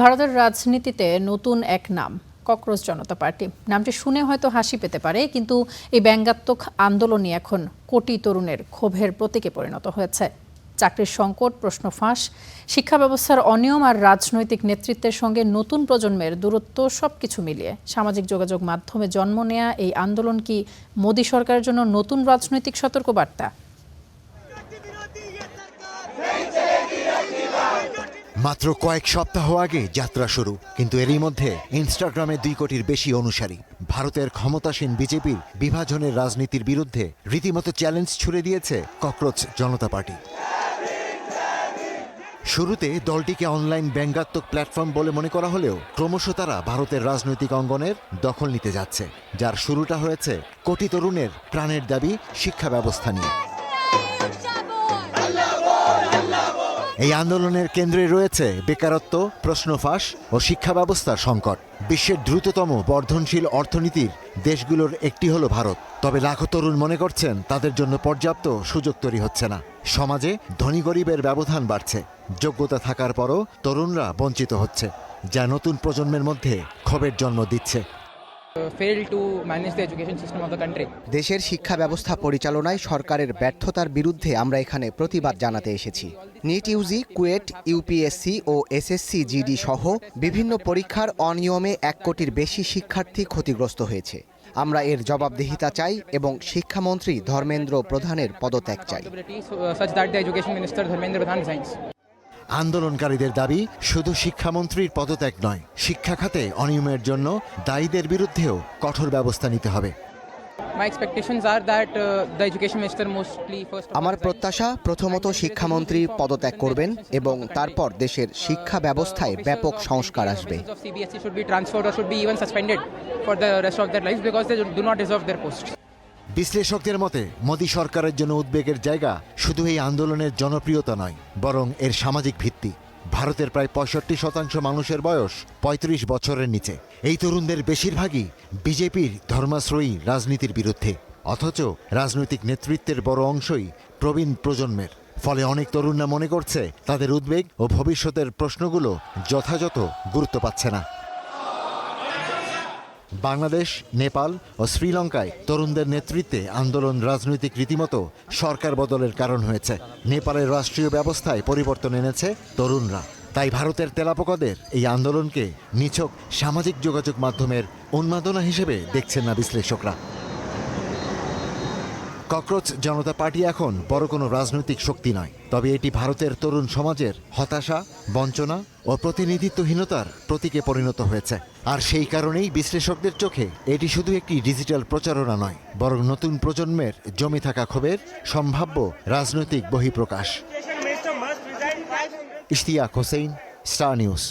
ভারতের রাজনীতিতে নতুন এক নাম ককরোচ জনতা পার্টি। নামটি শুনে হয়তো হাসি পেতে পারে, কিন্তু এই ব্যঙ্গাত্মক আন্দোলনই এখন কোটি তরুণের ক্ষোভের প্রতীকে পরিণত হয়েছে। চাকরির সংকট, প্রশ্ন ফাঁস, শিক্ষা ব্যবস্থার অনিয়ম আর রাজনৈতিক নেতৃত্বের সঙ্গে নতুন প্রজন্মের দূরত্ব সবকিছু মিলিয়ে সামাজিক যোগাযোগ মাধ্যমে জন্ম নেয়া এই আন্দোলন কি মোদী সরকারের জন্য নতুন রাজনৈতিক সতর্কবার্তা? মাত্র কয়েক সপ্তাহ আগে যাত্রা শুরু, কিন্তু এরই মধ্যে ইনস্টাগ্রামে 2 কোটির বেশি অনুসারী। ভারতের ক্ষমতাসীন বিজেপির বিভাজনের রাজনীতির বিরুদ্ধে রীতিমতো চ্যালেঞ্জ ছুড়ে দিয়েছে ককরোচ জনতা পার্টি। শুরুতে দলটিকে অনলাইন ব্যঙ্গাত্মক প্ল্যাটফর্ম বলে মনে করা হলেও ক্রমশ তারা ভারতের রাজনৈতিক অঙ্গনের দখল নিতে যাচ্ছে, যার শুরুটা হয়েছে কোটি তরুণের প্রাণের দাবি শিক্ষা ব্যবস্থা নিয়ে। এই আন্দোলনের কেন্দ্রে রয়েছে বেকারত্ব, প্রশ্ন ফাঁস ও শিক্ষা ব্যবস্থার সংকট। বিশ্বের দ্রুততম বর্ধনশীল অর্থনীতির দেশগুলোর একটি হলো ভারত, তবে লাখো তরুণ মনে করছেন তাদের জন্য পর্যাপ্ত সুযোগ তৈরি হচ্ছে না। সমাজে ধনী গরিবের ব্যবধান বাড়ছে, যোগ্যতা থাকার পরও তরুণরা বঞ্চিত হচ্ছে, যা নতুন প্রজন্মের মধ্যে ক্ষোভের জন্ম দিচ্ছে। দেশের শিক্ষা ব্যবস্থা পরিচালনায় সরকারের ব্যর্থতার বিরুদ্ধে আমরা এখানে প্রতিবাদ জানাতে এসেছি। নিট ইউজি, কুয়েট, ইউপিএসসি ও এসএসসি জিডি সহ বিভিন্ন পরীক্ষার অনিয়মে 1 কোটির বেশি শিক্ষার্থী ক্ষতিগ্রস্ত হয়েছে। আমরা এর জবাবদিহিতা চাই এবং শিক্ষামন্ত্রী ধর্মেন্দ্র প্রধানের পদত্যাগ চাই। আন্দোলনকারীদের দাবি শুধু শিক্ষামন্ত্রীর পদত্যাগ নয়, শিক্ষা খাতে অনিয়মের জন্য দায়ীদের বিরুদ্ধেও কঠোর ব্যবস্থা নিতে হবে। আমার প্রত্যাশা, প্রথমত শিক্ষামন্ত্রী পদত্যাগ করবেন এবং তারপর দেশের শিক্ষা ব্যবস্থায় ব্যাপক সংস্কার আসবে। বিশ্লেষকদের মতে মোদী সরকারের জন্য উদ্বেগের জায়গা শুধু এই আন্দোলনের জনপ্রিয়তা নয়, বরং এর সামাজিক ভিত্তি। ভারতের প্রায় 65% মানুষের বয়স 35 বছরের নিচে। এই তরুণদের বেশিরভাগই বিজেপির ধর্মাশ্রয়ী রাজনীতির বিরুদ্ধে, অথচ রাজনৈতিক নেতৃত্বের বড় অংশই প্রবীণ প্রজন্মের। ফলে অনেক তরুণরা মনে করছে তাদের উদ্বেগ ও ভবিষ্যতের প্রশ্নগুলো যথাযথ গুরুত্ব পাচ্ছে না। বাংলাদেশ, নেপাল ও শ্রীলঙ্কায় তরুণদের নেতৃত্বে আন্দোলন রাজনৈতিক রীতিমতো সরকার বদলের কারণ হয়েছে। নেপালের রাষ্ট্রীয় ব্যবস্থায় পরিবর্তন এনেছে তরুণরা। তাই ভারতের তেলাপোকাদের এই আন্দোলনকে নিছক সামাজিক যোগাযোগ মাধ্যমের উন্মাদনা হিসেবে দেখছেন না বিশ্লেষকরা। ককরোচ জনতা পার্টি এখন বড় কোনো রাজনৈতিক শক্তি নয়, তবে এটি ভারতের তরুণ সমাজের হতাশা, বঞ্চনা ও প্রতিনিধিত্বহীনতার প্রতীকে পরিণত হয়েছে। আর সেই কারণেই বিশ্লেষকদের চোখে এটি শুধু একটি ডিজিটাল প্রচারণা নয়, বরং নতুন প্রজন্মের জমে থাকা ক্ষোভের সম্ভাব্য রাজনৈতিক বহিঃপ্রকাশ। Ishtiaq Hossain, star news.